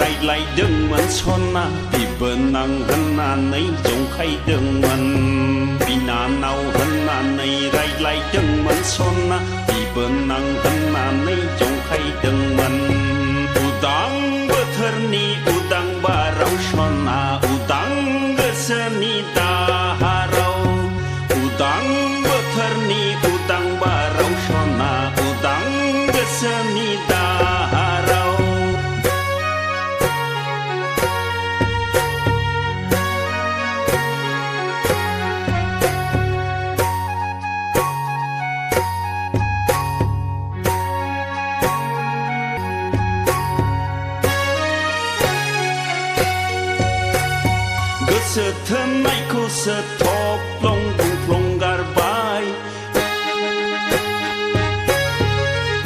रायज्लायदोंमोन सना बिबोनां होननानै जंखायदोंमोन बिनानाव होननानै रायज्लायदोंमोन सना बिबोनां होननानै जंखायदोंमोन उदां बोथोरनि उदां बाराव सना उदां गोसोनि दाहाराव उदां बोथोरनि उदां बाराव सना उदां गोसोनि दाहाराव गोसो थोनायखौसो थफ्लं बुंफ्लं गारबाय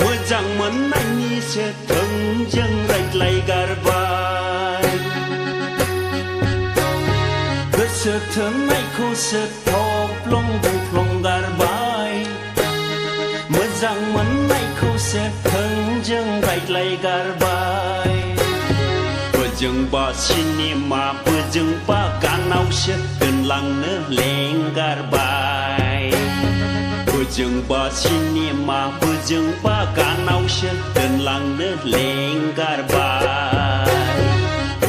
मोजां मोननायनिसो थोंजों रायज्लायगारबाय गोसो थोनायखौसो थफ्लं बुंफ्लं गारबाय मोजां मोननायखौसो थोंजों रायज्लायगारबाय बोजोंबा सिनेमा बोजोंबा गानावसो दोनलांनो लेंगारबाय बोजोंबा सिनेमा बोजोंबा गानावसो दोनलांनो लेंगारबाय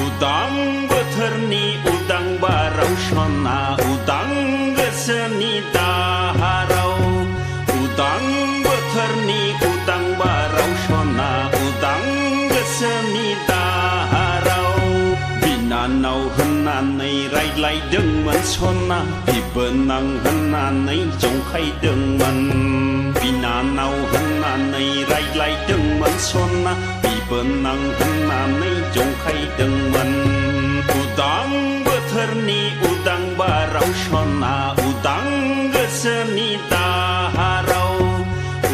उदां बोथोरनि उदां बाराव सना उदां गोसोनि दाहाराव उदां बोथोरनि उदां बाराव सना उदां गोसोनि दाहाराव बिनानाव होननानै रायज्लायदोंमोन सना बिबोनां होननानै जंखायदोंमोन बिनानाव होननानै रायज्लायदोंमोन सना बिबोनां होननानै जंखायदोंमोन उदां बोथोरनि उदां बाराव सना उदां गोसोनि दाहाराव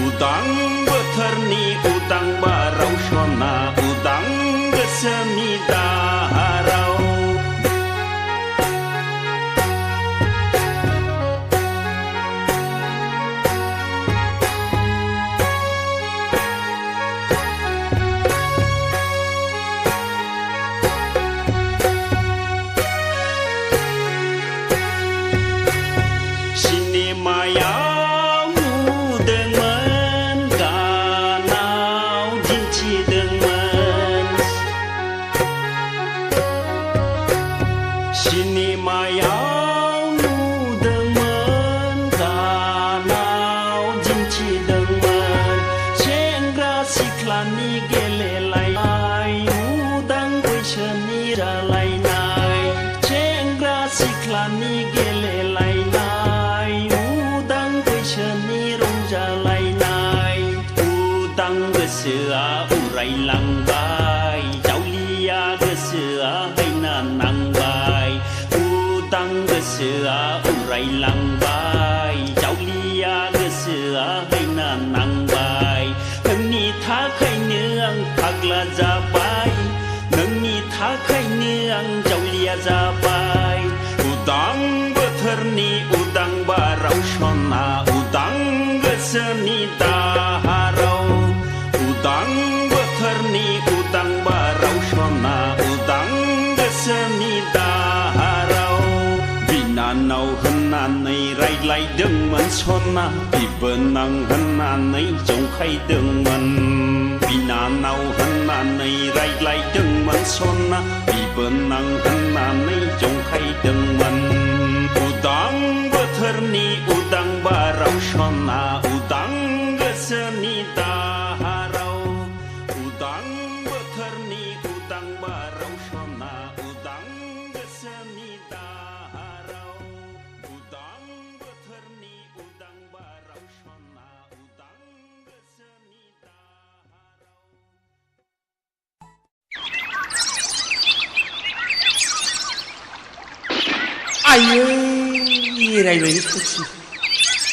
उदां बोथोरनि उदां बाराव सना उदां गोसोनि दाहाराव सिनेमायाव नुदोंमोन गानाव दिन्थिदोंमोन सिनेमायाव नुदोंमोन गानाव दिन्थिदोंमोन सेंग्रा सिख्लानि गेलेलायनाय उदां बैसोनि रायलायनाय सेंग्रा सिख्लानि गेलेलायनाय उदां बैसोनि रंजालायनाय उदां गोसोआ उरायलांबाय जावलिया गोसोआ हैना नांबाय उदां गोसोआ उरायलांबाय जावलिया गोसोआ हैना नांबाय नोंनि थाखायनो आं फाग्ला जाबाय नोंनि थाखायनो आं जावलिया जाबाय उदां बोथोरनि उदां बाराव सना उदां गोसोनि दाहाराव उदां बोथोरनि उदां बाराव सना उदां गोसोनि दाहाराव बिनानाव होननानै रायज्लायदोंमोन सना बिबोनां होननानै जंखायदोंमोन बिनानाव होननानै रायज्लायदोंमोन सना बिबोनां होननानै जंखायदोंमोन उदां बोथोरनि उदां बाराव सना उदां गोसोनि दाहाराव उदां बोथोरनि उदां बाराव सना उदां गोसोनि दाहाराव उदां बोथोरनि उदां बाराव सना उदां गोसोनि दाहाराव आयै रायज्लायनो सखि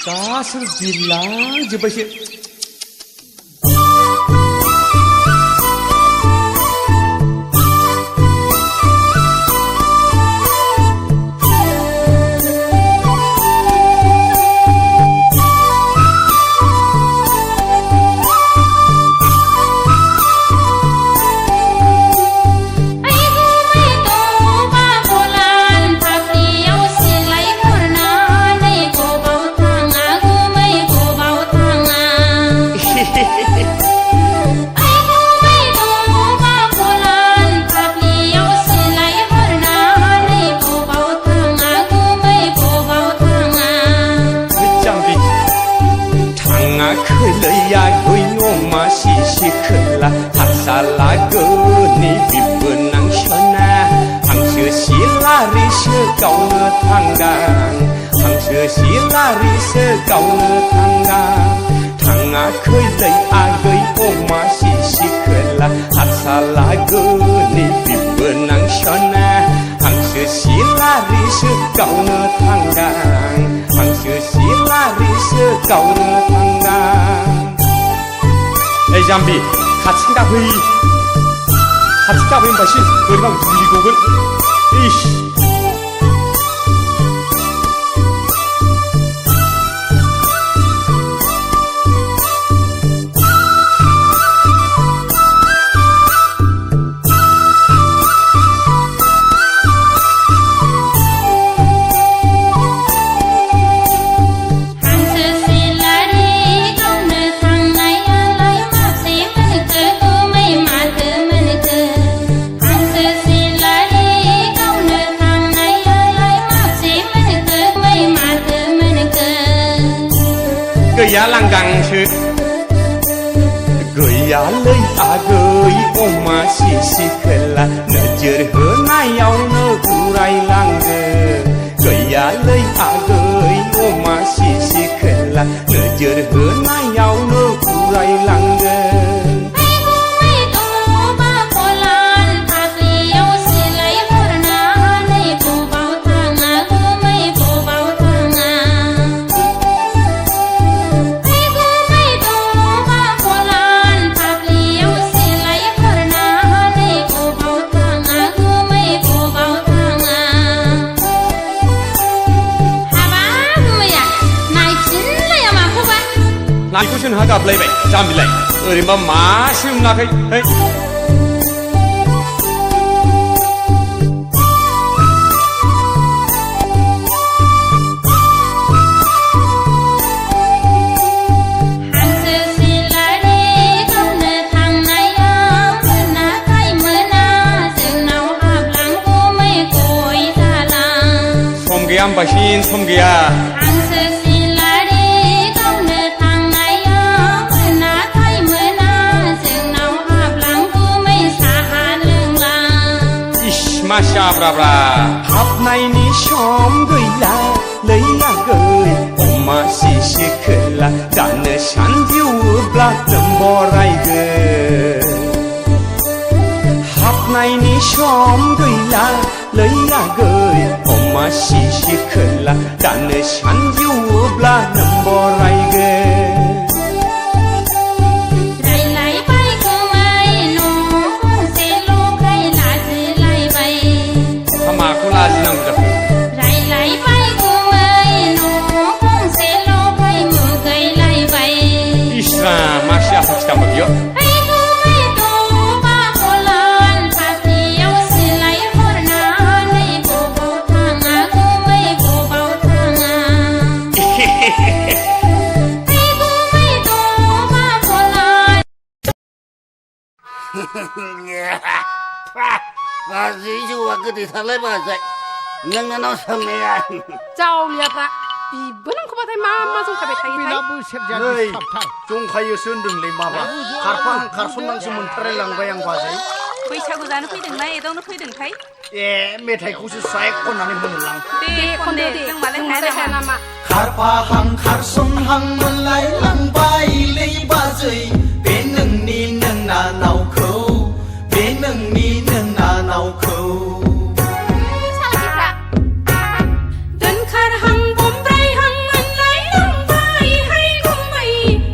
गासैबो बिरलांजोब्बायसो खोलैया गैयमा सिसि खोला हारसाला गोनि बिबोनां सना हांसो सिलारिसो गावनो थांगां हांसो सिलारिसो गावनो थांगां थाङाखैलै आगै अमा सिसि खोला हारसाला गोनि बिबोनां सना हांसो सिलारिसो गावनो थांगां हांसो सिलारिसो गावनो थांगां ओइ जाम्बि खाथिं दाफै होनबासो बोरैबा गुलि गगोन इस गैया लांगांसो गैयालै आगै अमा सिसि खोला नोजोर होनायावनो उरायलाङो गैयालै आगै अमा सिसि खोला नोजोर होनायावनो उरायलाङो नायखौसो नोंहा गाबलायबाय जाम्बिलाय ओरैनोबा मासे मोनाखै है सम गैया होनबासिन सम गैया मासिया ब्राब्रा हाबनायनि सम गैला लै आगै अमा सिसि खोला दानो सानजौवोब्ला नोम्बरायगोन हाबनायनि सम गैला लै आगै अमा सिसि खोला दानो सानजौवोब्ला नोम्बरायगोन माखौ लाजिनांगौ जाखो रायलायबाय गुमै न' गंसेल' फाय मुगैलायबाय इस्रा मासे आफा खिथामो बियो फाय गुमै दबा खलान फाफ्लियाव सिलाय हरनानै बबाव थाङा गुमै बबाव थाङा फाय गुमै दबा खलान गाज्रि जौआ गोदैथारलाय बाजाय नोंनाव सोंनाया जावलियाफ्रा बिबो नोंखौबाथाय मा जंखाबाय थायोथाय जंखायोसो होनदोंलै माबा खारफां खारसननांसो मोनथारलायलांबाय आं बाजै बैसागु जानो फैदोंना एदावनो फैदोंथाय ए मेथाइखौसो स्राय खननानै होनोलां दे खनदे जों मालाय हाया नामा खारफाहां खारसनहां मोनलायलांबायलै बाजै बे नोंनि नोंना नावखौ बे नोंनि नोंना नावखौ दोनखारहां बमब्रायहां मोनलायलांबायहाय गुमै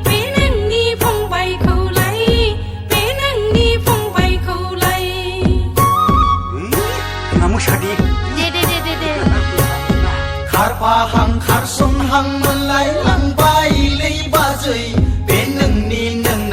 बे नोंनि फंबायखौलाय बे नोंनि फंबायखौलाय ना मोसादि दे खारफाहां खारसनहां मोनलायलांबायलै बाजै बे नोंनि नोंना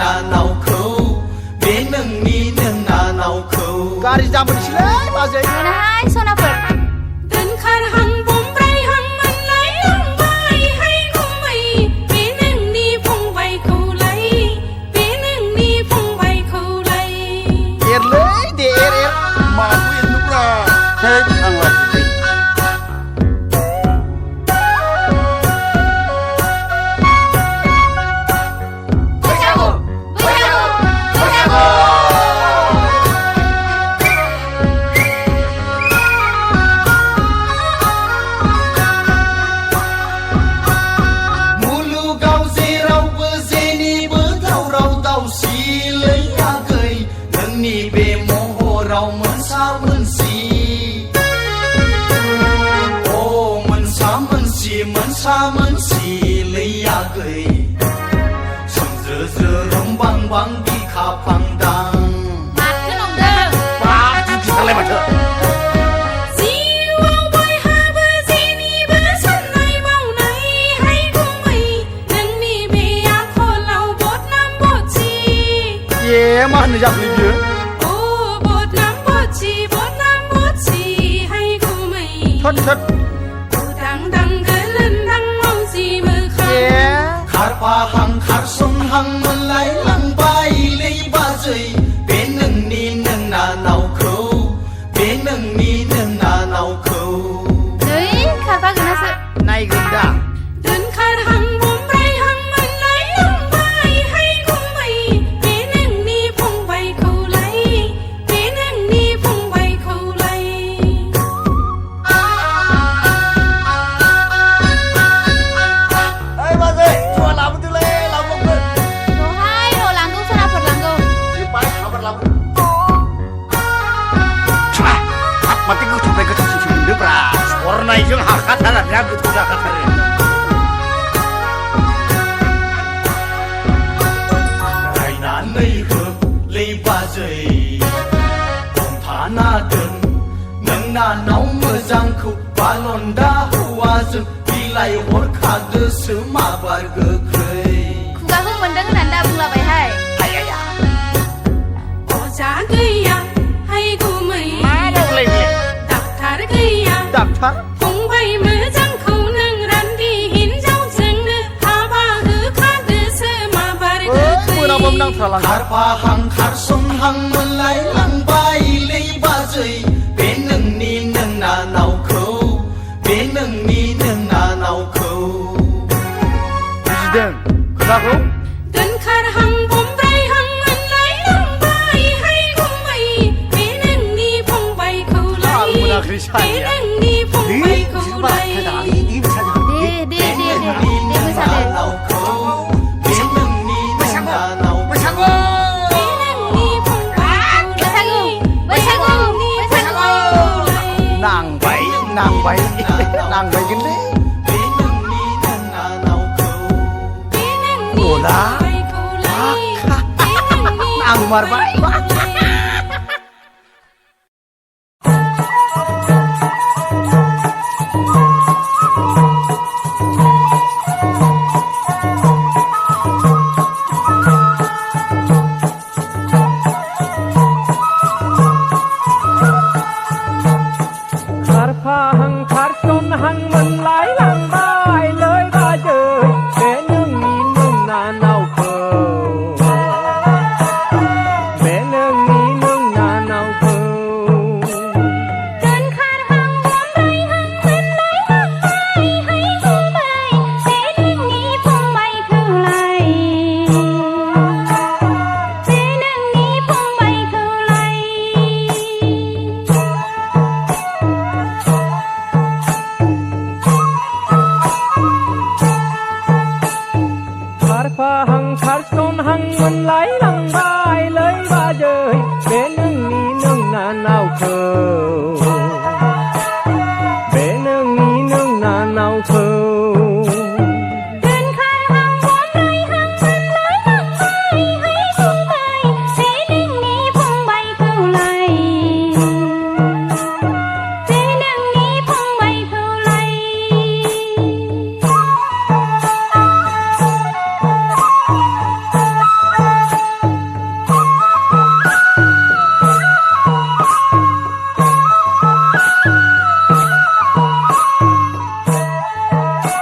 차 먼시리야의 성저저렁방방 비카팡당 มาขึ้นนมเด้อ ป้าที่ทะเลมาเถอะ จีว่าไว้หาเบอร์จีนี่เบอร์ฉันไหนเมาไหนให้กูไม่นั่งนี่ไม่อยากคนเราบดน้ำบดจี เย่มาหนึ่งจับเลยเยอะ โอ้บดน้ำบดจีบดน้ำบดจีให้กูไม่ ทด กูดังดังเกินเล่นดังเมาจีมือขา เย่ खारफाहां खारसनहां मोनलायलांबाय लैबाजै बे नोंनि नोंना नावखौ बे नोंनि नोंना नावखौ เฮ้ยขาฟ้ากันนะสิ นายกึ่งด่า เดินขาดหังบมไรหังมันไหลลงไปให้กูไม่เปนั่งนี่พงไปเขาไหลเปนั่งนี่พงไปเขาไหล เฮ้ยมาเลยชัวร์ลำตัวเลยลำลงเลย โอ้ให้โรลังกูสนับสนุนกู đi bay khá bật lắm chà mà cái thằng này cái thằng chịu nước ra orang này chứ hak kata lah dia gitu dah kata dia रायना नैहो लैबाजै दंफाना दोन नोंना नाव मोजांखौ बालन्दा हौवाजों बिलाइ हरखादोसो माबार गोख्रै खुगाखौ मोनदों होननानै दा बुंलाबायहाय अजा गैयाให้กูไม่ má đâu lên lên ดักทารกैया đạp thắt คงใบมือจังเขานั่งรันที่หินเจ้าจึงนึกหาว่าหือข้าดือซื้อมาบาร์เกอร์ mưa nào bom đang thở lặng खारफाहां खारसनहां मोनलायलांबाय लैबाजै बे नोंनि नोंना नावखौ बे नोंनि नोंना नावखौ president kenapa เดินขาดหังบมไรหังมันไหลลงไปให้กูไม่เปนั่งนี่พงไปเขาไหลเปนั่งนี่พงไปเขาไหล đi sao 네, 무사들. 나오고 내 능니 내가 나오고 nàng bảy nàng bảy cái đấy 내 능니 내가 나오고 ủa lá nàng mà vậy hằng khát xôn hằng mình lái làng bài lời ba trời để nương nhìn nương na nào khờ để nương nhìn nương na nào khờ เดินขาดหังบมไรหังมันไหลลงไปให้กูไม่เปนั่งนี่พงไปเขาไหลเปนั่งนี่พงไปเขาไหล khát pha hằng khát xôn hằng mình lái làng bài lời ba trời để nương nhìn nương na nào khờ để nương nhìn nương na nào khờ เดินขาดหังบมไรหังมันไหลลงไปให้กูไม่เปนั่งนี่พงไปเขาไหลเปนั่งนี่พงไปเขาไหล ข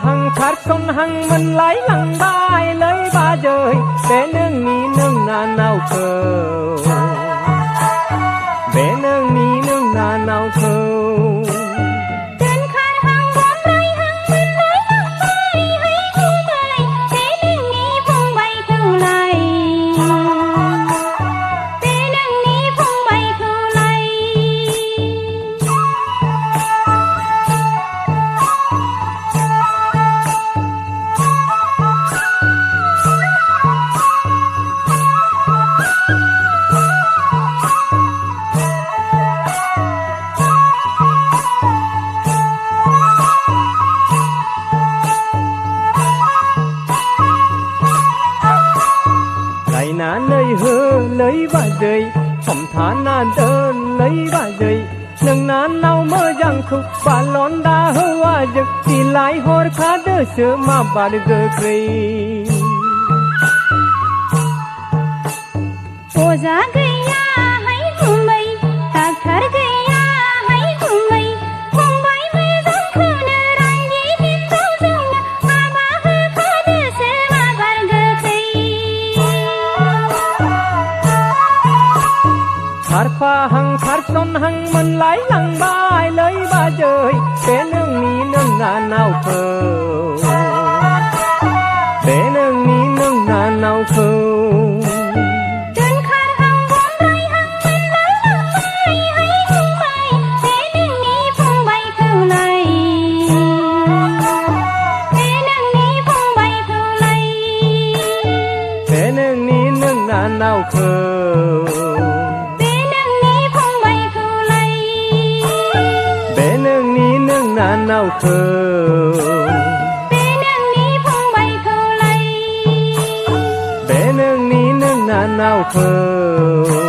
hằng khát con hằng mình lấy lăng bài lấy ba đời bé nương ní nương na nào khờ bé nương ní nương na nào khờ tên khai hằng bốn lấy hằng mình lấy lăng bài hay không bài bé nương ní phong bay khâu lại bé nương ní phong bay khâu lại ngày na nơi hơ lấy ba đời phẩm thá na đơn lấy ba đời nâng na nào mơ rằng khúc ba lon đa hơ wa giấc đi lại hor khá đơ sơ mà ba đơ cây ओ जा गया है घूमई ताखर गया है घूमई मुंबई में दखन रंगी हिंदू जंग मामा है खुद से माबर गई khát pha hằng khát son hằng mình lấy lăng bài lấy ba đời bé nương ní nương na nào khờ bé nương ní nương na nào khờ tên khai hằng bốn lấy hằng mình lấy lăng bài hay không bài bé nương ní phong bay khâu lại bé nương ní phong bay khâu lại bé nương ní nương na nào khờ bé nương ní phong bay khâu lại bé nương ní nương na nào khờ bé nương ní phong bay khâu lại bé nương ní nương na nào khờ